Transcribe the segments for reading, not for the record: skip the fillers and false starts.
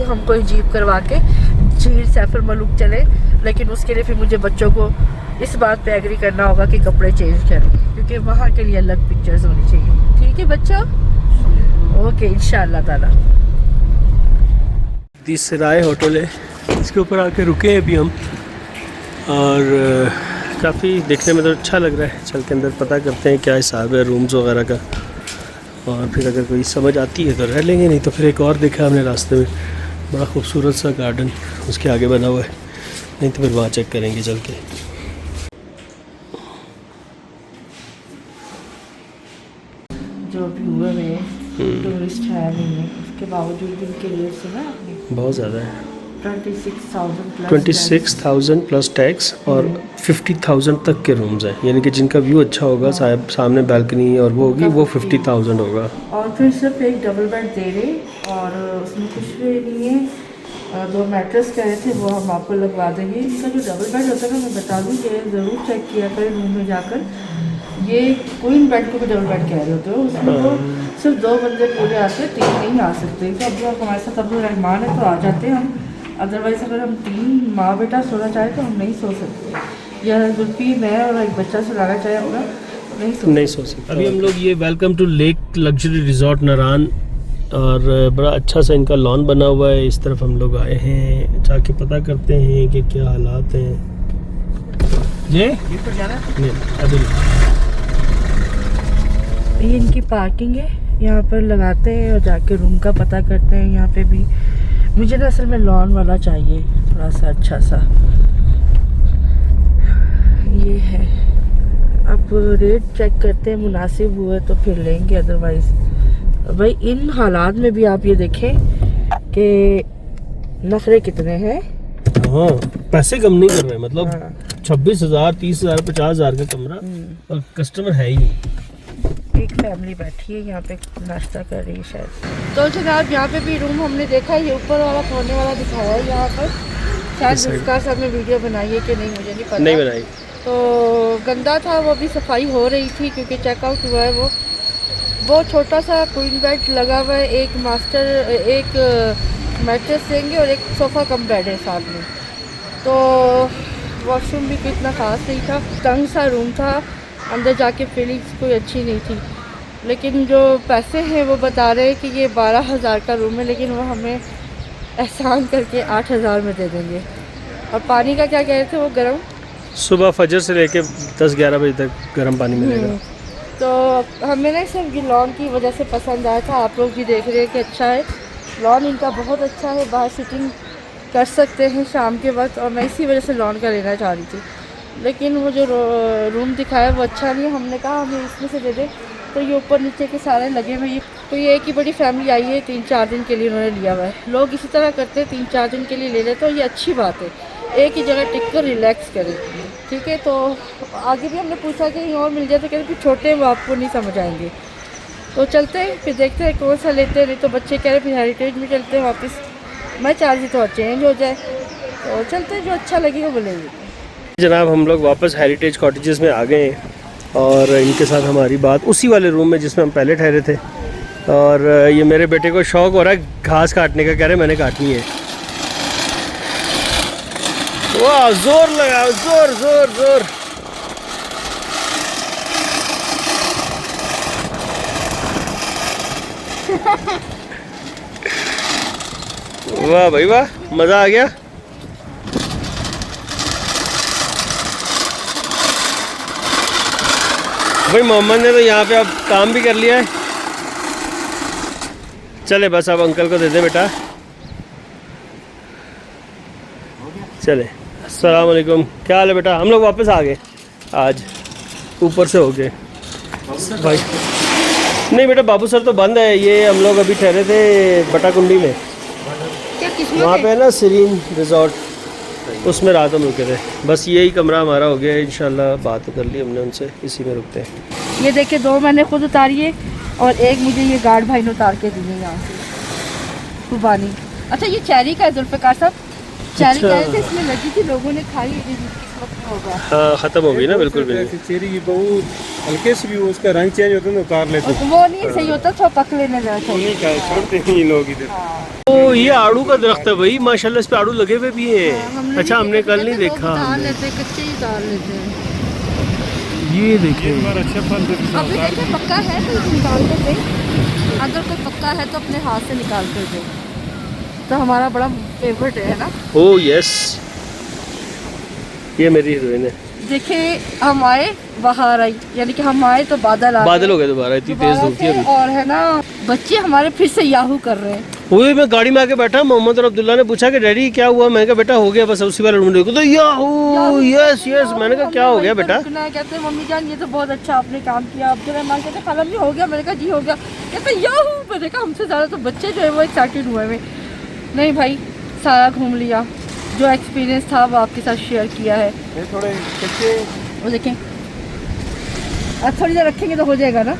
हमको जीप करवा के झील सैफर मलूक चले, लेकिन उसके लिए फिर मुझे बच्चों को इस बात पे एग्री करना होगा कि कपड़े चेंज करें, क्योंकि वहाँ के लिए अलग पिक्चर्स होनी चाहिए। ठीक है बच्चों, ओके इंशाल्लाह ताला। सराय होटल है, इसके ऊपर आके रुके हैं अभी हम, और काफ़ी देखने में तो अच्छा लग रहा है। चल के अंदर पता करते हैं क्या हिसाब है रूम्स वगैरह का, और फिर अगर कोई समझ आती है तो रह लेंगे, नहीं तो फिर एक और देखा हमने रास्ते में, बड़ा खूबसूरत सा गार्डन उसके आगे बना हुआ है, नहीं तो फिर वहाँ चेक करेंगे चल के। जो भी हुए में टूरिस्ट है नहीं है, उसके बावजूद भी इनके लिए सुना आपने बहुत ज़्यादा है, 26,000 प्लस टैक्स और 50,000 तक के रूम्स हैं, यानी कि जिनका व्यू अच्छा होगा, सामने बालकनी और वो होगी, वो 50,000 होगा। और फिर सिर्फ एक डबल बेड दे रहे, और उसमें कुछ भी नहीं है। 2 मैट्रेस कह रहे थे, वो हम आपको लगवा देंगे। इनका जो डबल बेड होता है ना, मैं बता दूँ कि ज़रूर चेक किया करें रूम में जाकर, ये क्वीन बेड को भी डबल बेड कह रहे होते हो, उसमें वो सिर्फ 2 बंदे पूरे आते हैं, 3 नहीं आ सकते। तो अब हमारे साथ अब्दुल रहमान है तो आ जाते हैं हम, अदरवाइज़ अगर हम 3 माँ बेटा सोना चाहे तो हम नहीं सो सकते, या जुल्फी मैं और एक बच्चा सुलाना चाहे होगा नहीं सो सकते। अभी हम लोग ये welcome to lake luxury resort Naran, और बड़ा अच्छा सा इनका लॉन बना हुआ है, इस तरफ हम लोग आए हैं, जाके पता करते हैं कि क्या हालात हैं। ये नहीं, अभी ये इनकी पार्किंग है, यहाँ पर लगाते हैं और जाके रूम का पता करते हैं। यहाँ पे भी मुझे ना असल में लॉन वाला चाहिए, थोड़ा सा अच्छा सा। ये है, अब रेट चेक करते हैं, मुनासिब हुए तो फिर लेंगे, अदरवाइज भाई इन हालात में भी आप ये देखें कि नखरे कितने हैं। हाँ, पैसे कम नहीं कर रहे, मतलब 26,000, 30,000, 50,000 का कमरा, और कस्टमर है ही नहीं। एक फैमिली बैठी है यहाँ पे, नाश्ता कर रही है शायद। तो जनाब यहाँ पे भी रूम हमने देखा, ये ऊपर वाला कोने वाला दिखाया है यहाँ पर, शायद उसका सब में वीडियो बनाई है कि नहीं मुझे नहीं पता, नहीं बनाई। तो गंदा था, वो भी सफाई हो रही थी क्योंकि चेकआउट हुआ है। वो छोटा सा क्वीन बेड लगा हुआ है, एक मास्टर, एक मैट्रेस देंगे और एक सोफ़ा कम बेड है साथ में। तो वॉशरूम भी कितना ख़ास नहीं था, तंग सा रूम था, अंदर जाके फीलिंग्स कोई अच्छी नहीं थी। लेकिन जो पैसे हैं वो बता रहे हैं कि ये 12,000 का रूम है, लेकिन वो हमें एहसान करके 8,000 में दे देंगे। और पानी का क्या कह रहे थे वो गर्म, सुबह फजर से लेके 10-11 बजे तक गर्म पानी मिलेगा। तो हमें ना सिर्फ ये लॉन की वजह से पसंद आया था। आप लोग भी देख रहे हैं कि अच्छा है, लॉन इनका बहुत अच्छा है, बाहर सिटिंग कर सकते हैं शाम के वक्त, और मैं इसी वजह से लॉन का लेना चाह रही थी। लेकिन वो जो रूम दिखाया वो अच्छा नहीं है, हमने कहा हमें इसमें से दे दे, तो ये ऊपर नीचे के सारे लगे हुए हैं। तो ये एक ही बड़ी फैमिली आई है, 3-4 दिन के लिए उन्होंने लिया हुआ है। लोग इसी तरह करते हैं, 3-4 दिन के लिए ले लेते, तो ये अच्छी बात है, एक ही जगह टिक कर रिलैक्स करें। ठीक है, तो आगे भी हमने पूछा कि कहीं और मिल जाए, तो कहते फिर छोटे वो आपको नहीं समझ आएंगे, तो चलते हैं फिर देखते हैं कौन सा लेते हैं। नहीं तो बच्चे कह रहे फिर हेरिटेज में चलते हैं वापस, मैं चाह रही थोड़ा चेंज हो जाए, तो चलते हैं, जो अच्छा लगेगा वो लेंगे। जनाब हम लोग वापस हेरिटेज कॉटेजेस में आ गए हैं, और इनके साथ हमारी बात उसी वाले रूम में जिसमें हम पहले ठहरे थे। और ये मेरे बेटे को शौक़ हो रहा है घास काटने का, कह रहे मैंने काटनी है। वाह, जोर लगाओ, जोर जोर जोर। वाह भाई वाह, मज़ा आ गया। भाई मोहम्मद ने तो यहाँ पे अब काम भी कर लिया है। चले बस अब अंकल को दे दे बेटा, चले। अस्सलाम वालेकुम, क्या हाल है बेटा? हम लोग वापस आ गए आज, ऊपर से हो गए भाई। नहीं बेटा, बाबू सर तो बंद है, ये हम लोग अभी ठहरे थे बटाकुंडी में, वहाँ पे है ना सीरीन रिजॉर्ट, उसमें रात हम रुके थे। बस यही कमरा हमारा हो गया, इंशाल्लाह बात कर ली हमने उनसे, इसी में रुकते हैं। ये देखिए 2 मैंने खुद उतारी है, और एक मुझे ये गार्ड भाई ने उतार के दी है यहाँ से, कुर्बानी। अच्छा ये चेरी का है जुल्फ़िकार साहब? चेरी कह रहे थे इसमें लगी थी, लोगों ने खाई, किस्मत में होगा। हाँ ख़त्म हो गई ना बिल्कुल बिल्कुल। चेरी की बहुत हल्के से भी उसका रंग चेंज होता है ना, उतार लेते हैं। वो नहीं सही होता, थोड़ा पक लेने जाता नहीं खाए, छोड़ते नहीं लोग इधर। ओ ये आड़ू का दरख्त है भाई, माशाल्लाह इस पे आड़ू लगे हुए भी हैं। अच्छा हमने कल नहीं देखा। डाल लेते, कच्चे ही डाल लेते हैं। ये देखें हमारा अच्छा फल अभी देखिए पक्का है तो निकाल कर दे, अगर कोई पक्का है तो अपने हाथ से निकाल कर दे, तो हमारा बड़ा फेवरेट है ना। ओ यस, ये मेरी हीरोइन है। देखिए हम आए बाहर आई, यानी कि हम आए तो बादल आ बादल हो गए दोबारा, इतनी तेज धूप थी अभी। और है ना बच्चे हमारे फिर से याहू कर रहे हैं। वही मैं गाड़ी में आके बैठा, मोहम्मद और अब्दुल्ला ने पूछा कि डैडी क्या हुआ, मैंने कहा बेटा हो गया बस उसी वाले ढूंढे को, तो याहू यस यस। मैंने कहा क्या हो गया बेटा, कहते हैं मम्मी जान ये तो बहुत अच्छा आपने काम किया। अब्दुलरहमान कहते खाला जी हो गया, मैंने कहा जी हो गया। कहते याहू, मैंने कहा हमसे ज़्यादा तो बच्चे जो है वो एक्साइटेड हुए हैं। नहीं भाई सारा घूम लिया, जो एक्सपीरियंस था वो आपके साथ शेयर किया है। थोड़े कच्चे वो देखें, अब थोड़ी देर रखेंगे तो हो जाएगा ना।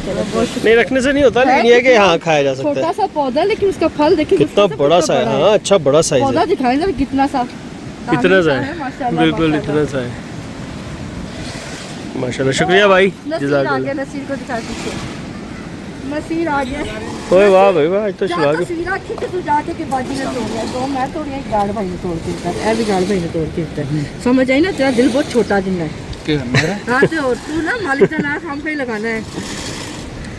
चलो बहुत शुक्रिया। नहीं रखने से नहीं होता, लेकिन ये है कि हाँ खाया जा सकता छोटा है। सा पौधा लेकिन उसका फल देखिए कितना बड़ा सा है। हाँ अच्छा बड़ा साइज पौधा है, दिखाएं जरा कितना सा, इतना सा है है माशाल्लाह, बिल्कुल माशाल्लाह। इतना सा है माशाल्लाह। शुक्रिया भाई, नसीर आ जज़ाकल्लाह। गया, नसीर को दिखा दीजिए, नसीर आ गया। ओए वाह भाई वाह, आज तो जा शिवा के तस्वीर खींच तू जाके के बाजी ने तोड़ लिया, दो मैं तोड़ी, एक गाड़ भाई ने तोड़ के दिया, ए भी गाड़ भाई ने तोड़ के दिया। समझ आई ना, तेरा दिल बहुत छोटा जिन्ना है। हाँ तो तू ना मालिक का नाम हम पे ही लगाना है।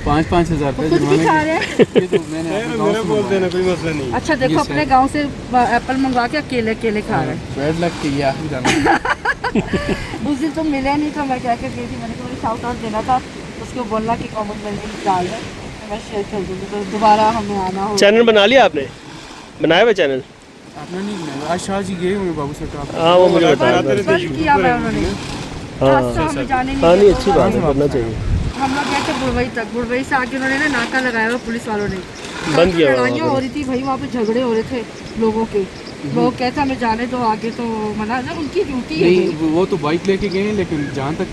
5-5 हज़ार खुद भी खा रहे हैं। मेरा बोल देना, कोई मसला नहीं। अच्छा देखो अपने गांव से एप्पल मंगवा के अकेले अकेले खा रहे हैं। बैड लक की या उस दिन तुम मिले नहीं तो मैं क्या कर गई थी, मैंने कहा शाउट आउट देना था, उसको बोलना कि कॉमेंट में लिंक डाल दे, मैं शेयर कर दूँगी, तो दोबारा हमें आना हो। चैनल बना लिया आपने, बनाया हुआ चैनल? आपने नहीं बनाया? आज शाह जी गए हुए बाबू सर। हाँ वो मुझे बताया था। बंद किया हुआ है उन्होंने। हाँ रास्ता हमें जाने हाँ नहीं दिया। अच्छी बात है, करना चाहिए। हम लोग गए थे बुड़वई तक, बुड़वई से आके उन्होंने ना नाका लगाया हुआ पुलिस वालों ने, बंद किया हुआ लड़ाइयाँ हो रही थी भाई, वहाँ पे झगड़े हो रहे थे लोगों के, लोग कहते हमें जाने दो आगे, तो मना ना, उनकी ड्यूटी है। नहीं वो तो बाइक लेके गए, लेकिन जहाँ तक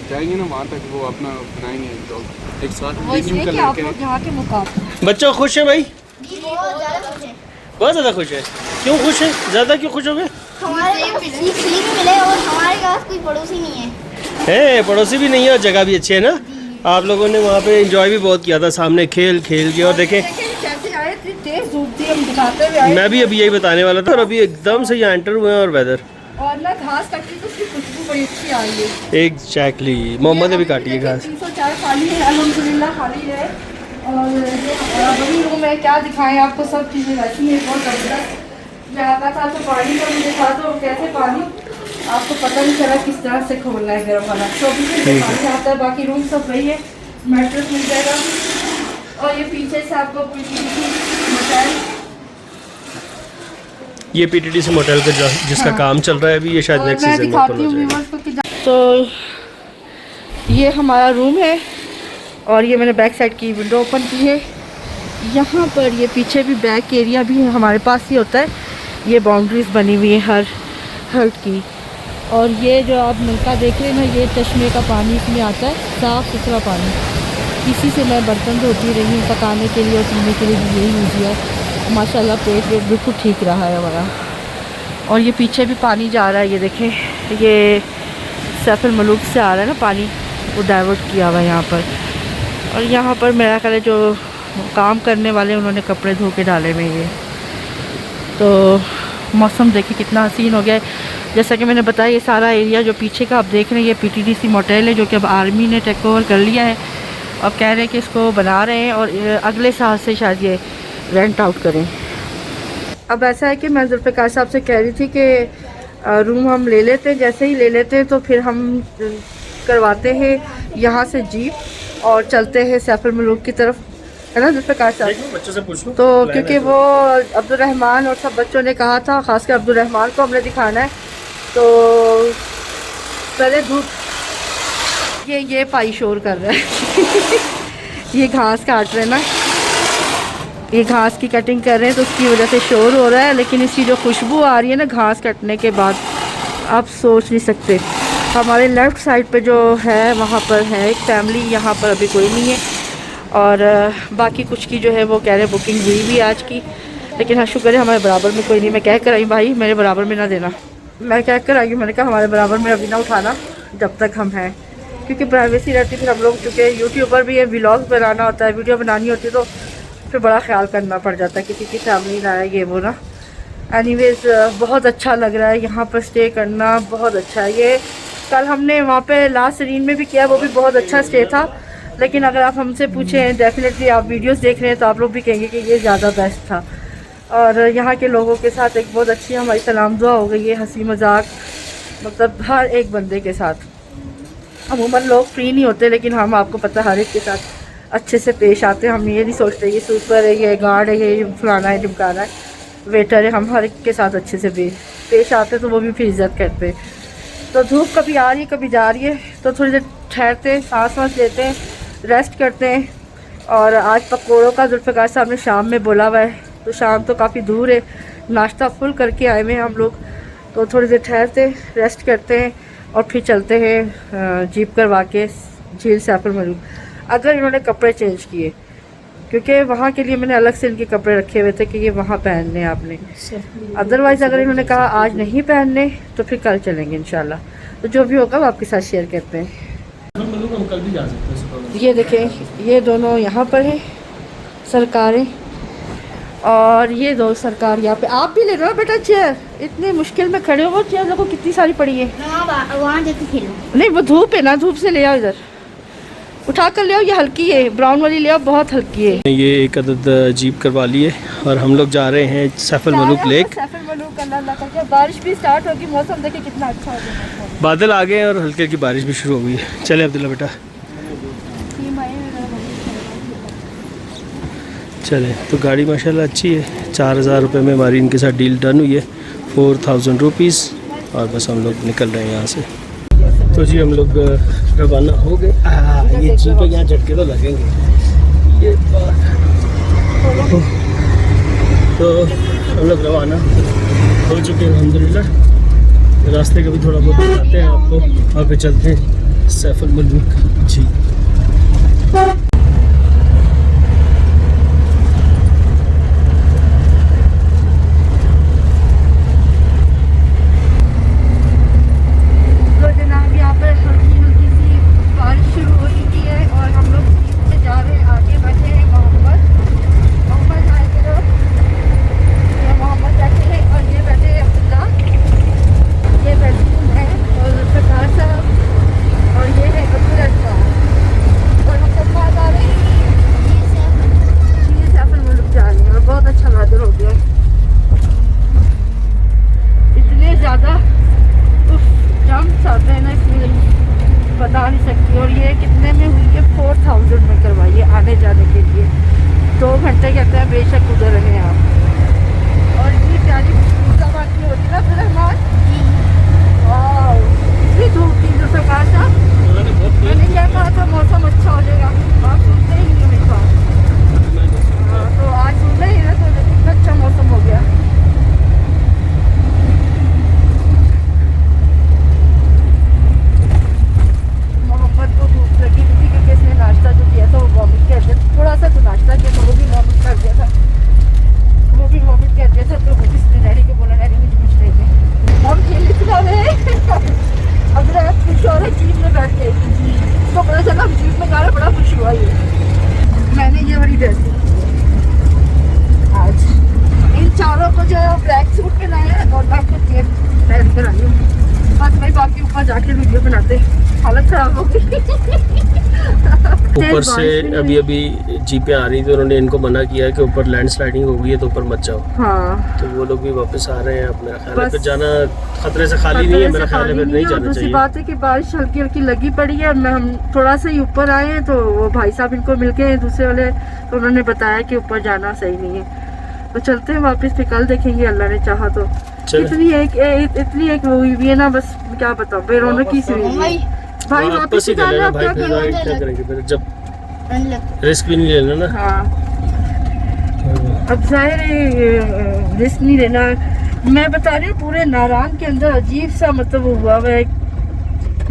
जाएंगे ना वहाँ तक वो अपना बनाएंगे एक साथ। वो इसलिए कि आप लोग यहाँ के मुकाबले। बच्चों खुश है भाई? बहुत बहुत ज़्यादा खुश है। ज़्यादा खुश है। क्यों खुश है? ज़्यादा क्यों खुश हो गए? हमारे को सीख मिले और हमारे पास कोई पड़ोसी नहीं है। पड़ोसी भी नहीं है और जगह भी अच्छी है ना। आप लोगों ने वहाँ पे एंजॉय भी बहुत किया था, सामने खेल खेल के। और देखें कैसे आए, इतनी तेज धूप थी, हम दिखाते हुए आए। मैं भी अभी यही बताने वाला था, और अभी एकदम से यहाँ एंटर हुए हैं और वेदर और ना घास कटी तो उसकी खुशबू बड़ी अच्छी आ रही है। एग्जैक्टली, मोहम्मद ने भी काटी है घास। 304 खाली है, अल्हम्दुलिल्लाह खाली है। और जो हमारा बड़ी रूम है, क्या दिखाएं आपको, सब चीज़ें वैसी हैं, बहुत ज़बरदस्त। मैं आता था तो पानी का मुझे था, तो कैसे पानी आपको पता नहीं चला किस तरह से खोलना है गर्म वाला, 24 घंटे पानी आता है। बाकी रूम सब वही है, मैट्रेस मिल जाएगा। और ये पीछे से आपको मोटेल, ये पीटीडीसी मोटेल का जिसका काम चल रहा है अभी, ये शायद और नेक्स्ट मैं सीजन में दिखाती ओपन हूँ हो जाएगा। व्यूअर्स को कि तो ये हमारा रूम है, और ये मैंने बैक साइड की विंडो ओपन की है। यहाँ पर ये पीछे भी बैक एरिया भी है, हमारे पास ही होता है। ये बाउंड्रीज बनी हुई है हर हर्ट की। और ये जो आप नलका देख रहे हैं ना, ये चश्मे का पानी इसमें आता है, साफ़ सुथरा पानी। इसी से मैं बर्तन धोती रही हूँ, पकाने के लिए और पीने के लिए भी यही यूज़ किया है। माशाल्लाह पेट वेट बिल्कुल ठीक रहा है हमारा। और ये पीछे भी पानी जा रहा है, ये देखें, ये सैफुल मलूक से आ रहा है ना पानी, वो डाइवर्ट किया हुआ है यहाँ पर। और यहाँ पर मेरा ख्याल है जो काम करने वाले उन्होंने कपड़े धो के डाले हुए ये। तो मौसम देखिए कितना हसीन हो गया है। जैसा कि मैंने बताया, ये सारा एरिया जो पीछे का आप देख रहे हैं, ये पीटीडीसी मोटेल है, जो कि अब आर्मी ने टेक ओवर कर लिया है। अब कह रहे हैं कि इसको बना रहे हैं और अगले साल से शायद ये रेंट आउट करें। अब ऐसा है कि मैं जुल्फ़िकार साहब से कह रही थी कि रूम हम ले लेते हैं, जैसे ही ले लेते हैं तो फिर हम करवाते हैं यहाँ से जीप और चलते हैं सैफुल मलूक की तरफ, है ना जुल्फ़िकार साहब? बच्चों से पूछ लो तो क्योंकि वो अब्दुलरहमान और सब बच्चों ने कहा था, ख़ासकर अब्दुलरहमान को हमने दिखाना है। तो पहले धूप ये पाई शोर कर रहा है ये घास काट रहे हैं ना, ये घास की कटिंग कर रहे हैं, तो उसकी वजह से शोर हो रहा है। लेकिन इसकी जो खुशबू आ रही है ना घास कटने के बाद, आप सोच नहीं सकते। हमारे लेफ़्ट साइड पे जो है वहाँ पर है एक फैमिली, यहाँ पर अभी कोई नहीं है। और बाकी कुछ की जो है वो कह रहे बुकिंग हुई भी आज की, लेकिन हाँ शुक्र है हमारे बराबर में कोई नहीं। मैं कह कर आई भाई मेरे बराबर में ना देना, मैं कह कर आई, मैंने कहा हमारे बराबर में अभी ना उठाना जब तक हम हैं, क्योंकि प्राइवेसी रहती फिर हम लोग, क्योंकि यूट्यूबर भी है, व्लॉग बनाना होता है, वीडियो बनानी होती है, तो फिर बड़ा ख्याल करना पड़ जाता है कि किसी फैमिली ना आए ये वो ना। एनीवेज़ बहुत अच्छा लग रहा है यहाँ पर स्टे करना, बहुत अच्छा है। ये कल हमने वहाँ पे लास्ट सीरीन में भी किया, वो भी बहुत अच्छा स्टे था। लेकिन अगर आप हमसे पूछें, डेफिनेटली आप वीडियोस देख रहे हैं तो आप लोग भी कहेंगे कि ये ज़्यादा बेस्ट था। और यहाँ के लोगों के साथ एक बहुत अच्छी हमारी सलाम दुआ हो गई है, हंसी मजाक, मतलब हर एक बंदे के साथ। अमूमन लोग फ्री नहीं होते, लेकिन हम आपको पता है हर एक के साथ अच्छे से पेश आते हैं। हम ये नहीं सोचते ये सुपर है, ये गार्ड है, ये फलाना है, ढिमकाना है, वेटर है, हम हर एक के साथ अच्छे से पेश आते हैं, तो वो भी फिर इज़्ज़त करते हैं। तो धूप कभी आ रही है कभी जा रही है, तो थोड़ी देर ठहरते हैं, सांस वाँस लेते हैं, रेस्ट करते हैं। और आज पकौड़ों का जुल्फ़िकार साहब ने शाम में बोला हुआ है, तो शाम तो काफ़ी दूर है, नाश्ता फुल करके आए हुए हैं हम लोग। तो थोड़ी देर ठहरते, रेस्ट करते हैं और फिर चलते हैं जीप करवा के झील सैफर मरूग। अगर इन्होंने कपड़े चेंज किए, क्योंकि वहाँ के लिए मैंने अलग से इनके कपड़े रखे हुए थे कि ये वहाँ पहनने आपने, अदरवाइज़ अगर इन्होंने कहा आज नहीं पहनने तो फिर कल चलेंगे इंशाल्लाह। तो जो भी होगा वो आपके साथ शेयर करते हैं। हम कल भी जा सकते हैं। ये देखें, ये दोनों यहाँ पर हैं सरकारें, और ये दो सरकार यहाँ पे। आप भी ले लो बेटा चेयर, इतनी मुश्किल में खड़े हो, चेयर देखो कितनी सारी पड़ी है। वहाँ जाके खेलो। नहीं वो धूप है ना, धूप से ले आओ, इधर उठा कर ले आओ। ये हल्की है, ब्राउन वाली ले आओ, बहुत हल्की है। ये एक अदद जीप करवा ली है और हम लोग जा रहे हैं सैफर मलूक लेक। सैफर मलूक अल्लाह करके बारिश भी स्टार्ट होगी, मौसम देखिए कितना अच्छा हो गया, बादल आ गए हैं और हल्की हल्की बारिश भी शुरू हो गई है। चले अब्दुल्ला बेटा चले। तो गाड़ी माशाल्लाह अच्छी है, 4000 रुपये में हमारी इनके साथ डील डन हुई है, 4000 रुपीज़। और बस हम लोग निकल रहे हैं यहाँ से। तो जी हम लोग रवाना हो गए। ये जी पे यहाँ झटके तो लगेंगे ये बात। तो हम लोग रवाना हो चुके हैं अल्हम्दुलिल्लाह। रास्ते का भी थोड़ा बहुत बताते हैं आपको, वहाँ पे चलते हैं सैफर मलूक जी। बता नहीं सकती। और ये कितने में हुई है, 4000 में करवाइए आने जाने के लिए। 2 घंटे कहते हैं बेशक उधर रहे आप। और ये प्यारी बात नहीं होती ना फिर हमारे ये धूप थी जो सरकार साहब मैंने क्या कहा था मौसम अच्छा हो जाएगा, आप सुनते ही नहीं मेरी बात। तो आज सुन रहे हैं तो कितना अच्छा मौसम हो गया। मोहम्मद को भूख लगी थी क्योंकि इसने नाश्ता जो किया था वो वॉमिट कर दिया, थोड़ा सा तो नाश्ता किया तो वो भी वॉमिट कर दिया था, वो भी वॉमिट कर दिया था। तो वो किसने नैरी को बोला, नैरी मुझे पूछ रहे थे हम खेल इतना में अब खुश हो रहे जीप में बैठ के, तो पता चला जीप में गाना बड़ा खुश हुआ। ये मैंने ये वाली ड्रेस आज इन चारों को जो है ब्लैक सूट पहनाया है और मैं आपको जेब पहन कर आई हूँ। बस भाई बाकी ऊपर जाके वीडियो बनाते, हालत खराब हो गई। ऊपर से अभी अभी जीपें आ रही थी, उन्होंने इनको मना किया कि ऊपर लैंड स्लाइडिंग हो गई है तो ऊपर मत जाओ। हाँ तो वो लोग भी वापस आ रहे हैं। अब मेरा ख्याल है फिर जाना खतरे से खाली नहीं है, मेरा ख्याल है फिर नहीं जाना चाहिए। बात है कि बारिश हल्की हल्की लगी पड़ी है, हम थोड़ा सा ही ऊपर आए हैं तो वो भाई साहब इनको मिल गए दूसरे वाले, तो उन्होंने बताया कि ऊपर जाना सही नहीं है। तो चलते हैं वापस, फिर कल देखेंगे अल्लाह ने चाहा तो। इतनी एक वो हुई है ना, बस क्या बताऊं, बेरौनकी सी हुई है भाई। वापस ही जाना भाई, क्या करेंगे फिर जब रिस्क भी नहीं लेना ना। हाँ अब जाहिर है रिस्क नहीं लेना। मैं बता रही हूँ पूरे नारायण के अंदर अजीब सा मतलब हुआ है,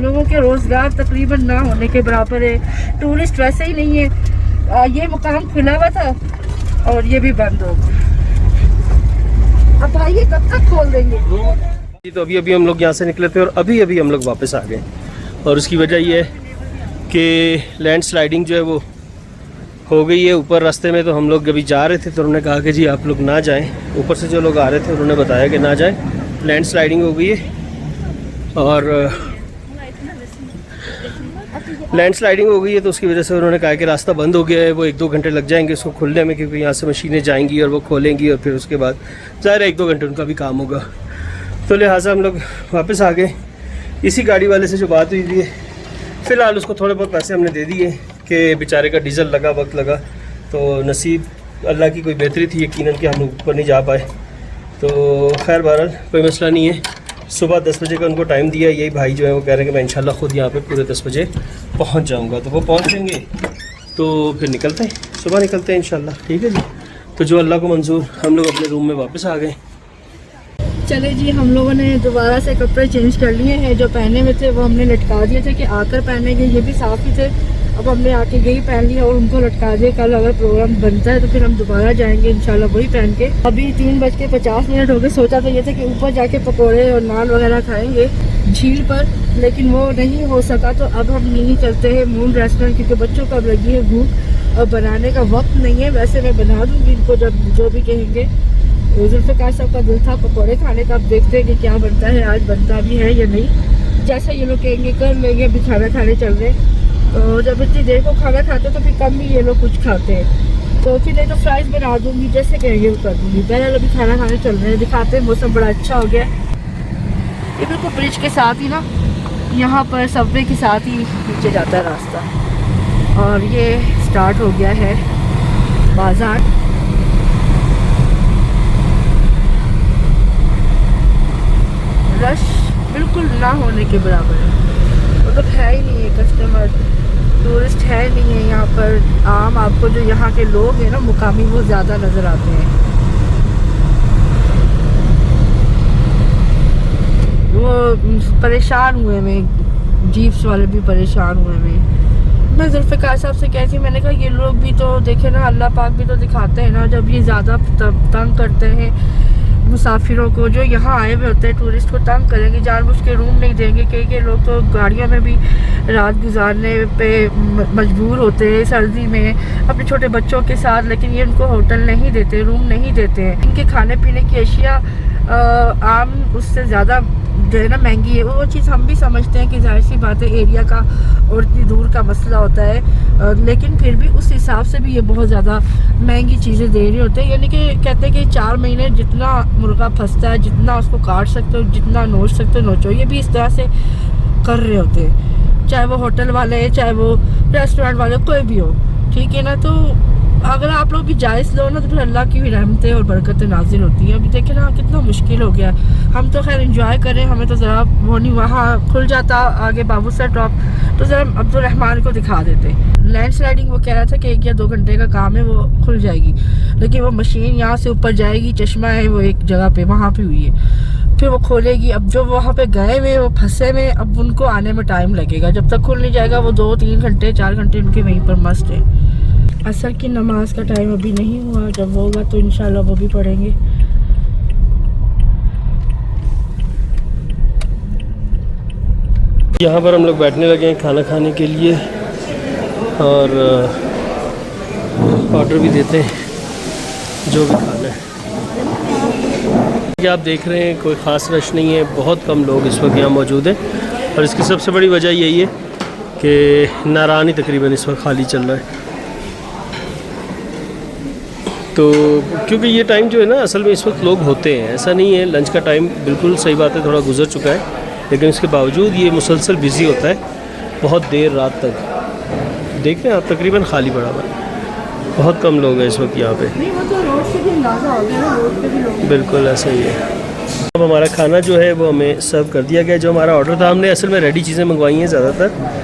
लोगों के रोजगार तकरीबन ना होने के बराबर है, टूरिस्ट वैसे ही नहीं है। ये मुकाम खुला हुआ था और ये भी बंद हो गया। अब आइए कब तक खोल देंगे। तो अभी अभी हम लोग यहाँ से निकले थे और अभी अभी हम लोग वापस आ गए, और उसकी वजह ये है कि लैंड स्लाइडिंग जो है वो हो गई है ऊपर रास्ते में। तो हम लोग अभी जा रहे थे तो उन्होंने कहा कि जी आप लोग ना जाएं, ऊपर से जो लोग आ रहे थे उन्होंने बताया कि ना जाएं, लैंड स्लाइडिंग हो गई है। और लैंड स्लाइडिंग हो गई है तो उसकी वजह से उन्होंने कहा कि रास्ता बंद हो गया है, वो 1-2 घंटे लग जाएंगे उसको खुलने में, क्योंकि यहाँ से मशीनें जाएंगी और वो खोलेंगी और फिर उसके बाद ज़ाहिर है 1-2 घंटे उनका भी काम होगा। तो लिहाजा हम लोग वापस आ गए। इसी गाड़ी वाले से जो बात हुई थी, फ़िलहाल उसको थोड़े बहुत पैसे हमने दे दिए कि बेचारे का डीज़ल लगा, वक्त लगा, तो नसीब अल्लाह की कोई बेहतरी थी यकीनन कि हम लोग ऊपर नहीं जा पाए। तो खैर बहरहाल कोई मसला नहीं है। सुबह 10 बजे का उनको टाइम दिया, यही भाई जो है वो कह रहे हैं कि मैं इंशाल्लाह ख़ुद यहाँ पे पूरे 10 बजे पहुँच जाऊँगा। तो वो पहुँचेंगे तो फिर निकलते हैं, सुबह निकलते हैं इंशाल्लाह। ठीक है जी। तो जो अल्लाह को मंजूर, हम लोग अपने रूम में वापस आ गए। चले जी, हम लोगों ने दोबारा से कपड़े चेंज कर लिए हैं। जो पहने हुए थे वो हमने लटका दिए थे कि आकर पहनेंगे, ये भी साफ़ ही थे। अब हमने आके यही पहन लिया और उनको लटका दिए। कल अगर प्रोग्राम बनता है तो फिर हम दोबारा जाएंगे इंशाल्लाह वही पहन के। अभी 3:50 हो गए। सोचा तो ये था कि ऊपर जाके पकोड़े और नान वगैरह खाएंगे झील पर, लेकिन वो नहीं हो सका। तो अब हम यहीं चलते हैं मून रेस्टोरेंट, क्योंकि बच्चों को अब लगी है भूख और बनाने का वक्त नहीं है। वैसे मैं बना दूँगी इनको जब जो भी कहेंगे। जुल्फ़िकार साहब का दिल था पकौड़े खाने का, अब देखते हैं कि क्या बनता है, आज बनता भी है या नहीं। जैसा ये लोग कहेंगे कर लेंगे। अभी खाना खाने चल रहे हैं, तो जब इतनी देर को खाना खाते तो फिर कम ही ये लोग कुछ खाते हैं। तो फिर नहीं तो फ्राइज़ बना दूँगी, जैसे कहेंगे वो कर दूँगी। बहरहाल अभी खाना खाने चल रहे हैं, दिखाते हैं। मौसम बड़ा अच्छा हो गया। ये बिल्कुल ब्रिज के साथ ही ना, यहाँ पर सबवे के साथ ही नीचे जाता है रास्ता। और ये स्टार्ट हो गया है बाज़ार। रश बिल्कुल ना होने के बराबर है, मतलब है ही नहीं है कस्टमर, टूरिस्ट है नहीं है यहाँ पर। आम आपको जो यहाँ के लोग हैं ना मुकामी, वो ज़्यादा नज़र आते हैं। वो परेशान हुए में, जीप्स वाले भी परेशान हुए में। मैं जुल्फ़िकार साहब से कहती, मैंने कहा ये लोग भी तो देखे ना, अल्लाह पाक भी तो दिखाते हैं ना, जब ये ज़्यादा तंग करते हैं मुसाफिरों को, जो यहाँ आए हुए होते हैं टूरिस्ट को तंग करेंगे, जानबूझ के रूम नहीं देंगे। कई लोग तो गाड़ियों में भी रात गुजारने पे मजबूर होते हैं सर्दी में अपने छोटे बच्चों के साथ, लेकिन ये उनको होटल नहीं देते, रूम नहीं देते हैं। इनके खाने पीने की अशिया आम उससे ज़्यादा जो है ना महंगी है। वो चीज़ हम भी समझते हैं कि जाहिर सी बात है एरिया का और इतनी दूर का मसला होता है, लेकिन फिर भी उस हिसाब से भी ये बहुत ज़्यादा महंगी चीज़ें दे रहे होते हैं। यानी कि कहते हैं कि 4 महीने जितना मुर्गा फंसता है, जितना उसको काट सकते हो, जितना नोच सकते हो नोचो, ये भी इस तरह से कर रहे होते हैं, चाहे वो होटल वाले, चाहे वो रेस्टोरेंट वाले, कोई भी हो। ठीक है ना। तो अगर आप लोग भी जायज़ लो ना तो फिर अल्लाह की भी रहमतें और बरकतें नाजिल होती हैं। अभी देखें ना कितना मुश्किल हो गया। हम तो खैर एंजॉय करें, हमें तो ज़रा वो नहीं, वहाँ खुल जाता आगे बाबूसर टॉप, तो ज़रा अब्दुल रहमान को दिखा देते। लैंड स्लाइडिंग वो कह रहा था कि 1 या 2 घंटे का काम है, वो खुल जाएगी, लेकिन वो मशीन यहाँ से ऊपर जाएगी, चश्मा है वो एक जगह पे, वहाँ पे हुई है, फिर वो खोलेगी। अब जो वहाँ पे गए हुए वो फंसे हुए, अब उनको आने में टाइम लगेगा। जब तक खुल नहीं जाएगा वो 2-3 घंटे 4 घंटे उनके वहीं पर मस्ट है। असर की नमाज का टाइम अभी नहीं हुआ, जब होगा तो इंशाल्लाह वो भी पढ़ेंगे। यहाँ पर हम लोग बैठने लगे हैं खाना खाने के लिए, और ऑर्डर भी देते हैं जो भी खाना है। कि आप देख रहे हैं कोई ख़ास रश नहीं है, बहुत कम लोग इस वक्त यहाँ मौजूद हैं, और इसकी सबसे बड़ी वजह यही है कि नारानी तकरीबन इस वक्त खाली चल रहा है। तो क्योंकि ये टाइम जो है ना, असल में इस वक्त लोग होते हैं, ऐसा नहीं है। लंच का टाइम बिल्कुल सही बात है, थोड़ा गुजर चुका है, लेकिन इसके बावजूद ये मुसलसल बिज़ी होता है बहुत देर रात तक। देखते हैं आप तकरीबन खाली पड़ा हुआ है, बहुत कम लोग हैं इस वक्त यहाँ पे। नहीं, वो तो रोड से भी अंदाज़ा हो गया ना, रोड पे भी लोग। बिल्कुल ऐसा ही है। अब हमारा खाना जो है वो हमें सर्व कर दिया गया। जो हमारा ऑर्डर था, हमने असल में रेडी चीज़ें मंगवाई हैं ज़्यादातर।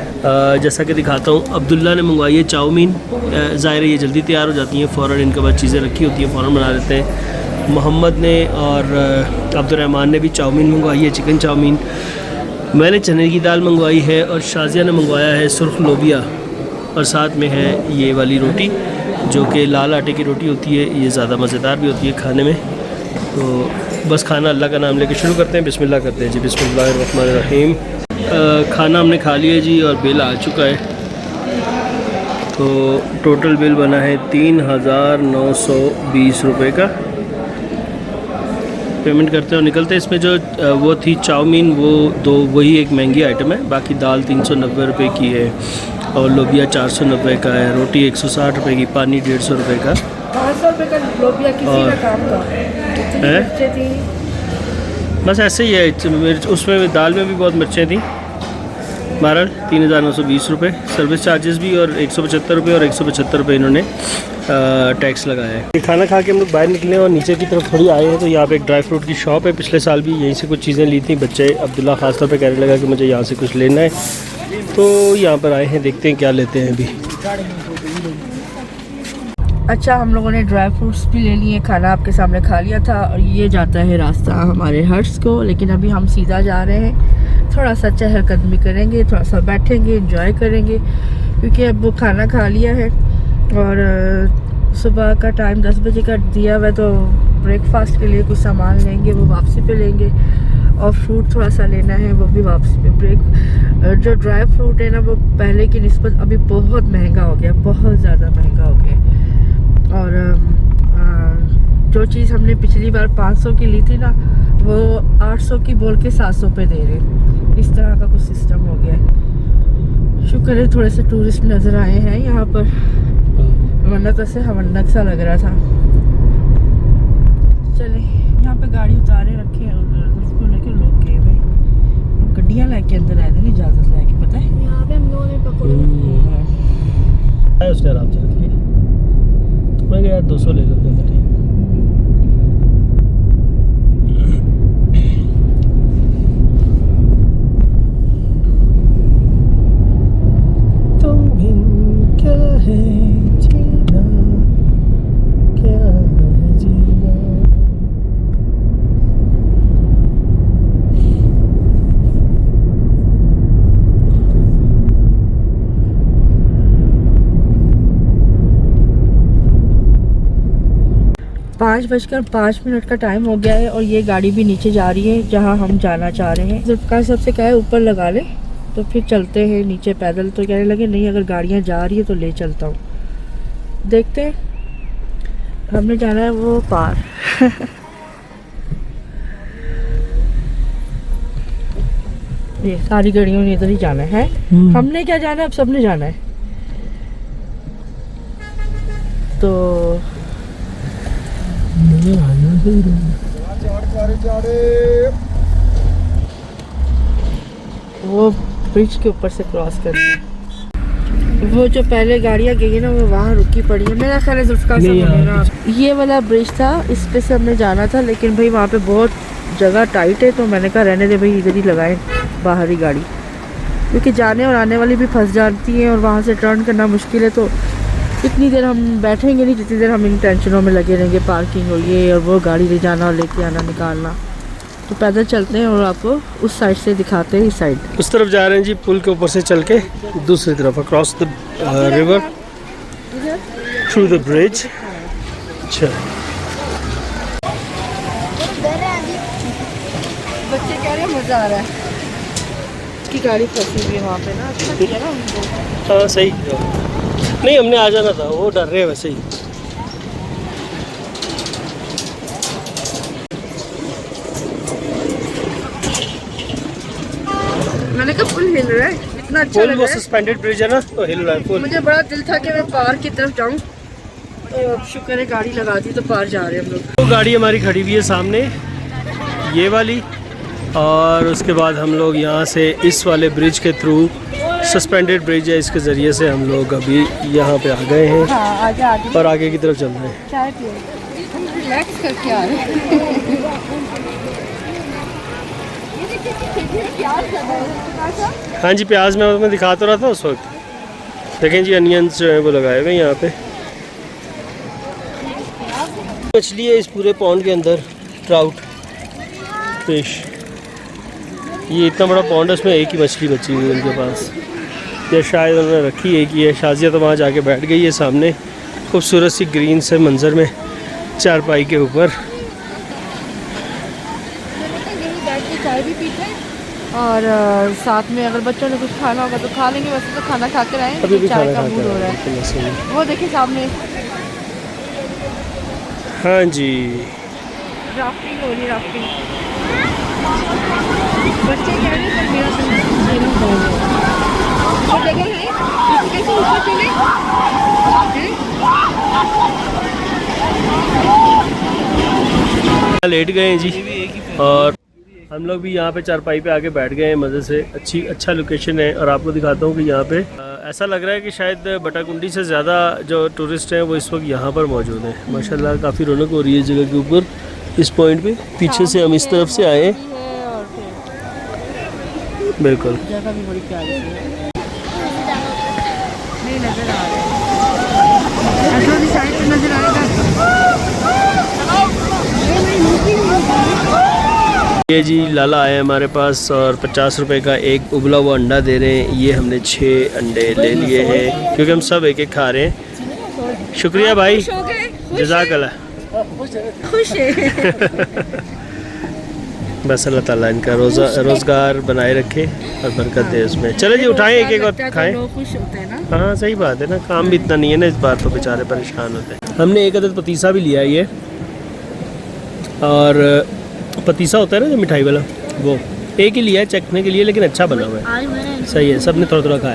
जैसा कि दिखाता हूँ, अब्दुल्ला ने मंगवाई है चाउमीन। ज़ाहिर है ये जल्दी तैयार हो जाती हैं, फ़ौरन इनके पास चीज़ें रखी होती हैं, फ़ौरन बना देते हैं। मोहम्मद ने और अब्दुर्रहमान ने भी चाउमीन मंगवाई है, चिकन चाउमीन। मैंने चने की दाल मंगवाई है, और शाजिया ने मंगवाया है सुर्ख लोबिया, और साथ में है ये वाली रोटी जो कि लाल आटे की रोटी होती है। ये ज़्यादा मज़ेदार भी होती है खाने में। तो बस खाना अल्लाह का नाम लेके शुरू करते हैं। बिस्मिल्लाह करते हैं जी। बिस्मिल्लाहिर्रहमानिर्रहीम। खाना हमने खा लिया जी और बिल आ चुका है। तो टोटल बिल बना है 3,920 रुपये का। पेमेंट करते हैं और निकलते हैं। इसमें जो वो थी चाउमीन, वो दो, वही एक महंगी आइटम है। बाकी दाल 390 रुपये की है और लोबिया 490 का है। रोटी 160 रुपये की, पानी 150 रुपये का। 500 रुपये का लोबिया किसी और- का काम का। इतनी हैं? मिर्चें थी। बस ऐसे ही है। मिर्च उसमें दाल में भी बहुत मिर्चें थी। बहरहाल 3,920 रुपये सर्विस चार्जेस भी और 175 रुपये और 175 रुपये इन्होंने टैक्स लगाया है। ये खाना खा के हम लोग बाहर निकले और नीचे की तरफ थोड़ी आए हैं तो यहाँ पे एक ड्राई फ्रूट की शॉप है। पिछले साल भी यहीं से कुछ चीज़ें ली थी। बच्चे अब्दुल्ला ख़ास तौर पे कहने लगा कि मुझे यहाँ से कुछ लेना है, तो यहाँ पर आए हैं, देखते हैं क्या लेते हैं अभी। अच्छा, हम लोगों ने ड्राई फ्रूट्स भी ले लिए, खाना आपके सामने खा लिया था और ये जाता है रास्ता हमारे हट्स को। लेकिन अभी हम सीधा जा रहे हैं, थोड़ा सा चहलकदमी करेंगे, थोड़ा सा बैठेंगे, एंजॉय करेंगे, क्योंकि अब वो खाना खा लिया है और सुबह का टाइम 10 बजे का दिया हुआ है। तो ब्रेकफास्ट के लिए कुछ सामान लेंगे, वो वापसी पे लेंगे, और फ्रूट थोड़ा सा लेना है, वो भी वापसी पे। जो ड्राई फ्रूट है ना, वो पहले की निस्बत अभी बहुत महंगा हो गया, बहुत ज़्यादा महंगा हो गया। और जो चीज़ हमने पिछली बार 500 की ली थी ना, वो 800 की बोल के 700 पे दे रहे। इस तरह का कुछ सिस्टम हो गया है। शुक्र है थोड़े से टूरिस्ट नज़र आए हैं यहाँ पर, वरना तो ऐसे हवन्नक सा लग रहा था। चले, यहाँ पे गाड़ी उतारे रखे हैं और उसको लेके लोग गए हुए, गड्डियाँ लेके अंदर आए थे, इजाज़त लेके, पता है। यहाँ पे हम लोगों ने पकौड़े उसके आराम से रखिए। मैं यार 200 ले लो तो ठीक। तुम बिन क्या है जीना, क्या है जीना। 5:05 का टाइम हो गया है और ये गाड़ी भी नीचे जा रही है जहाँ हम जाना चाह रहे हैं। जुल्फ़कार सबसे कहा है ऊपर लगा ले, तो फिर चलते हैं नीचे पैदल। तो कहने लगे नहीं, अगर गाड़ियाँ जा रही है तो ले चलता हूँ। देखते हैं, हमने जाना है वो पार। ये सारी गाड़ियों ने इधर ही जाना है। हमने क्या जाना है, अब सबने जाना है। तो वो ब्रिज के ऊपर से क्रॉस करनी है। वो जो पहले गाड़ियाँ गई है ना, वो वहाँ रुकी पड़ी है। मेरा ख्याल है जुल्फ़कार से बोलेगा। ये वाला ब्रिज था, इस पे से हमने जाना था, लेकिन भाई वहाँ पे बहुत जगह टाइट है, तो मैंने कहा रहने दे भाई, इधर ही लगाएं बाहरी गाड़ी, क्योंकि जाने और आने वाली भी फंस जाती हैं और वहाँ से टर्न करना मुश्किल है। तो इतनी देर हम बैठेंगे नहीं जितनी देर हम इन टेंशनों में लगे रहेंगे, पार्किंग और ये और वो, गाड़ी ले जाना और लेके आना निकालना। तो पैदल चलते हैं और आपको उस साइड से दिखाते हैं। इस साइड उस तरफ जा रहे हैं जी, पुल के ऊपर से चल के दूसरी तरफ, across the river through the bridge. अच्छा, बच्चे कह रहे हैं मज़ा आ रहा है, उसकी गाड़ी फंसी हुई है वहाँ पे ना। अच्छा किया ना उनको। हाँ सही। नहीं, हमने आ जाना था, वो डर रहे हैं वैसे ही। मैंने कहा पुल हिल रहा है, इतना अच्छा पुल लग वो रहा है। सस्पेंडेड ब्रिज है ना, तो हिल रहा है पुल। मुझे बड़ा दिल था कि मैं पार की तरफ जाऊँ, तो शुक्र है गाड़ी लगा दी तो पार जा रहे हैं हम लोग। वो गाड़ी हमारी खड़ी हुई है सामने, ये वाली, और उसके बाद हम लोग यहाँ से इस वाले ब्रिज के थ्रू, सस्पेंडेड ब्रिज है, इसके ज़रिए से हम लोग अभी यहाँ पे आ गए हैं हाँ, आगे आगे और आगे की तरफ चल रहे हैं। चाय पियो, हम रिलैक्स करके आ रहे हैं। हाँ जी, प्याज मैं दिखा तो रहा था उस वक्त। देखें जी, अनियंस जो है वो लगाए हुए हैं यहाँ पे। मछली है इस पूरे पॉन्ड के अंदर, ट्राउट फिश। ये इतना बड़ा पॉन्ड है, उसमें एक ही मछली बची हुई है उनके पास, या शायद उन्होंने रखी एक ही है। शाजिया तो वहाँ जाके बैठ गई है सामने, खूबसूरत सी ग्रीन से मंजर में, चारपाई के ऊपर। और साथ में अगर बच्चों ने कुछ खाना होगा तो खा लेंगे, वैसे तो खाना खा कर आए, अभी भी चाय खाना का खा मूड हो रहा कर है। वो देखिए सामने हाँ जी, राफ्टिंग हो रही है, राफ्टिंग। बच्चे कह रहे हैं मेरा तो लेना पड़ेगा। और जगह है इससे कैसे ऊपर चले लेट गए हैं जी, और हम लोग भी यहाँ पे चारपाई पे आके बैठ गए हैं मज़े से। अच्छा लोकेशन है, और आपको दिखाता हूँ कि यहाँ पे ऐसा लग रहा है कि शायद बटाकुंडी से ज़्यादा जो टूरिस्ट हैं वो इस वक्त यहाँ पर मौजूद हैं। माशाल्लाह काफ़ी रौनक हो रही है जगह के ऊपर, इस पॉइंट पे। पीछे से हम इस तरफ से आए हैं, बिल्कुल जगह भी बड़ी प्यारी है। नहीं नजर आ रहा है, साइड पे नजर आएगा। ये जी लाला आए हमारे पास, और 50 रुपए का एक उबला हुआ अंडा दे रहे हैं। ये हमने 6 अंडे ले लिए हैं क्योंकि हम सब एक एक खा रहे हैं। शुक्रिया भाई, जज़ाकल्लाह। खुश है। बस अल्लाह ताला इनका रोज़गार बनाए रखे और बरकत दे उसमें। चले जी उठाएं, एक एक और खाएं। खुश होते हैं ना। हाँ सही बात है ना, काम भी इतना नहीं है ना, इस बार तो बेचारे परेशान होते हैं। हमने एक अदद पतीसा भी लिया है ये, और पतीसा होता है ना जो मिठाई वाला, वो एक ही लिया है चखने के लिए, लेकिन अच्छा बना हुआ है, सही है। सब ने थोड़ा थोड़ा खाया।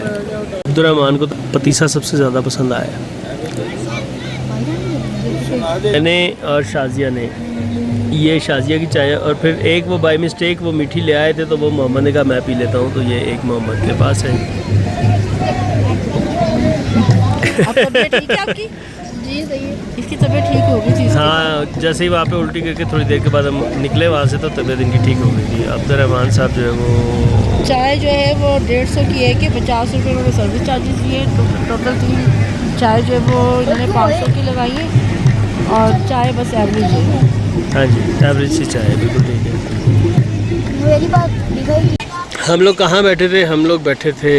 अब्दुर्रहमान को तो पतीसा सबसे ज़्यादा पसंद आया। मैंने और शाजिया ने, ये शाजिया की चाय है, और फिर एक वो बाय मिस्टेक वो मीठी ले आए थे, तो वो मोहम्मद ने कहा मैं पी लेता हूँ, तो ये एक मोहम्मद के पास है। ठीक है आपकी? जी सही है, इसकी तबीयत ठीक हो गई थी। हाँ, जैसे ही वहाँ पे उल्टी करके थोड़ी देर के बाद हम निकले वहाँ से, तो तबीयत इनकी ठीक हो गई थी। अब्दुर्रहमान साहब जो है वो चाय जो है वो 150 की है कि 50 रुपये उन्होंने सर्विस चार्जेस लिए। टोटल 3 चाय जो है वो इन्होंने 500 की लगाई है, और चाय बस एवरेज है। हाँ जी, एवरेज सी चाय है, बिल्कुल ठीक है। मेरी बात हम लोग कहाँ बैठे थे? हम लोग बैठे थे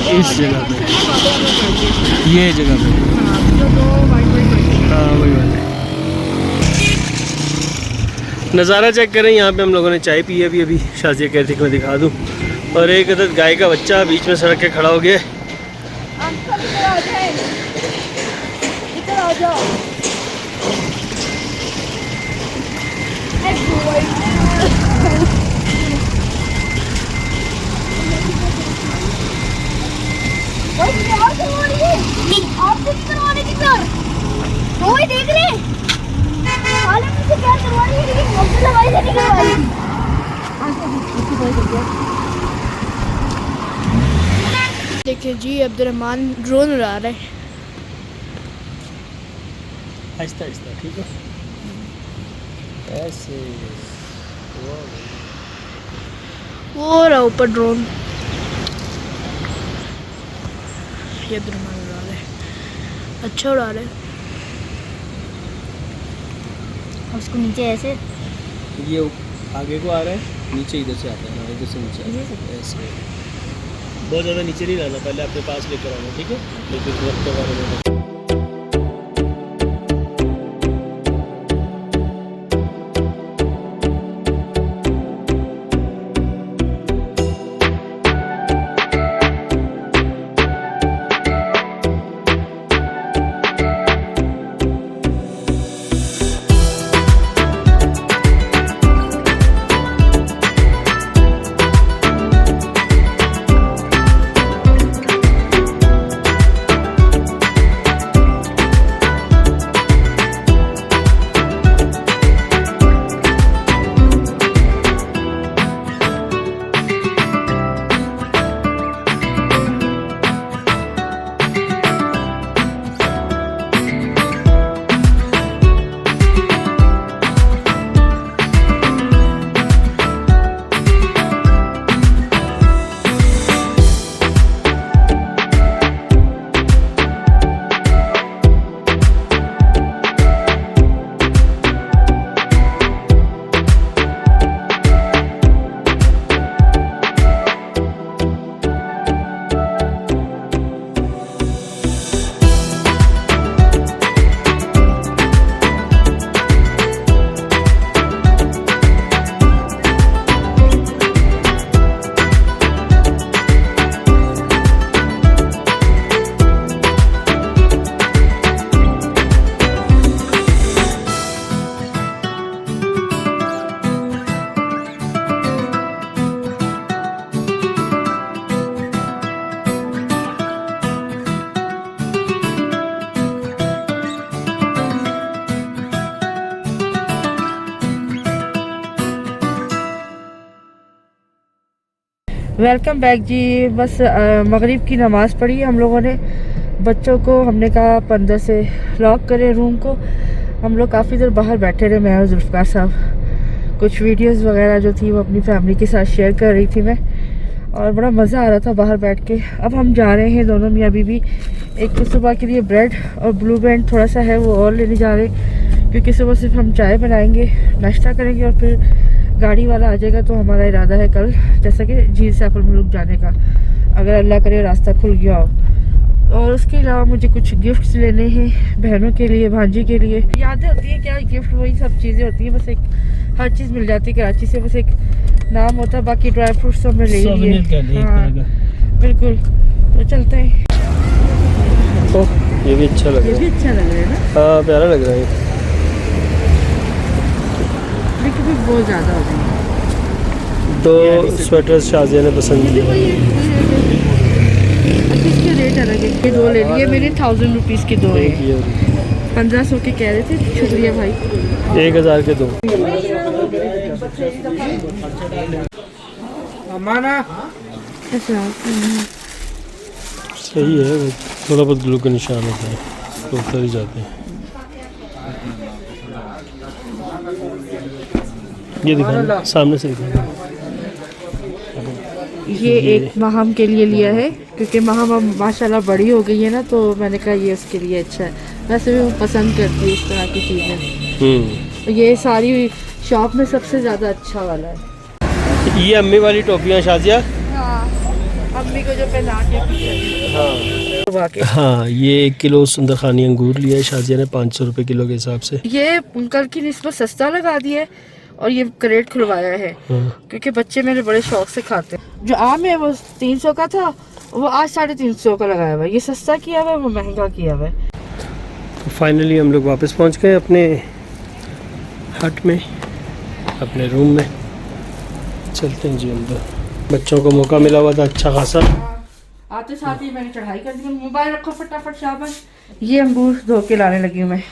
इस जगह पे, ये जगह पे। हाँ वही बात है। नज़ारा चेक करें, यहाँ पे हम लोगों ने चाय पी है अभी शाजिया कहती कि मैं दिखा दूँ, और एक अदद गाय का बच्चा बीच में सड़क के खड़ा हो गया। आप कुछ करवाने की सर वो ही देख रहे हैं। हाल में से क्या करवा रही है, लेकिन मुझसे दवाई से नहीं करवाई। देखिए जी अब्दुर्रहमान ड्रोन उड़ा रहे हैं। आहिस्ता आहिस्ता, ठीक है, ऐसे। वो रहा ऊपर ड्रोन, ये अब्दुर्रहमान उड़ा रहे हैं, अच्छा उड़ा रहे हैं। उसको नीचे ऐसे, ये आगे को आ रहा है, नीचे इधर से आता है। हाँ, इधर से नीचे आता है, ऐसे। बहुत ज़्यादा नीचे नहीं लाना, पहले अपने पास लेकर आना, ठीक है। तो फिर वक्त के बारे में वेलकम बैक जी। बस मगरिब की नमाज़ पढ़ी हम लोगों ने। बच्चों को हमने कहा 15 से लॉक करें रूम को। हम लोग काफ़ी देर बाहर बैठे रहे, मैं और जुल्फ़कार साहब। कुछ वीडियोस वगैरह जो थी वो अपनी फैमिली के साथ शेयर कर रही थी मैं, और बड़ा मज़ा आ रहा था बाहर बैठ के। अब हम जा रहे हैं दोनों मियाँ बीवी। एक तो सुबह के लिए ब्रेड और ब्लू बैंड थोड़ा सा है वो और लेने जा रहे हैं, क्योंकि सुबह सिर्फ हम चाय बनाएंगे, नाश्ता करेंगे और फिर गाड़ी वाला आ जाएगा। तो हमारा इरादा है कल जैसा कि झील सैफुल मुल्क जाने का, अगर अल्लाह करे रास्ता खुल गया हो। और उसके अलावा मुझे कुछ गिफ्ट्स लेने हैं बहनों के लिए, भांजी के लिए। यादें होती हैं क्या, गिफ्ट वही सब चीज़ें होती हैं। बस एक हर चीज़ मिल जाती है कराची से, बस एक नाम होता है। बाकी ड्राई फ्रूट्स तो हमने ले लिए। हाँ बिल्कुल, तो चलते हैं। ये भी अच्छा लग रहा है। ये भी अच्छा लग रहा है ना। हाँ प्यारा लग रहा है, लेकिन भी बहुत ज़्यादा हो गई। 2 स्वेटर्स शाजिया ने पसंद ये भी किए। अच्छा इसके रेट अलग है। ये 2 ले लिए मैंने, 1000 रुपीज़ के 2 है। 1500 के कह रहे थे। शुक्रिया भाई। 1000 के 2। अच्छा सही है, वो थोड़ा बहुत ग्लू का निशान होता है तो उतर ही जाते हैं। ये दिखाना सामने से दिखाना। ये एक माहम के लिए लिया है, क्योंकि माहम अब माशाल्लाह बड़ी हो गई है ना, तो मैंने कहा ये उसके लिए अच्छा है। वैसे भी वो पसंद करती है इस तरह की चीज़ें। ये सारी शॉप में सबसे ज़्यादा अच्छा वाला है। ये अम्मी वाली टोपियाँ शाजिया। हाँ अम्मी को जो पहना के। हाँ ये 1 किलो सुंदर खानी अंगूर लिया है शाजिया ने 500 रुपये किलो के हिसाब से। ये कल की निस्बत सस्ता लगा दिया है, और ये क्रेट खुलवाया है क्योंकि बच्चे मेरे बड़े शौक से खाते हैं। जो आम है वो 300 का था, वो आज 350 का लगाया हुआ है। ये सस्ता किया हुआ है, वो महंगा किया हुआ है। तो फाइनली हम लोग वापस पहुंच गए अपने हट में, अपने रूम में। चलते हैं जी अंदर। बच्चों को मौका मिला हुआ था अच्छा खासा। आते साथ ही मैंने चढ़ाई कर दी। मोबाइल रखो फटाफट शाबाश। ये अंगूर धो के लाने लगी हूँ मैं।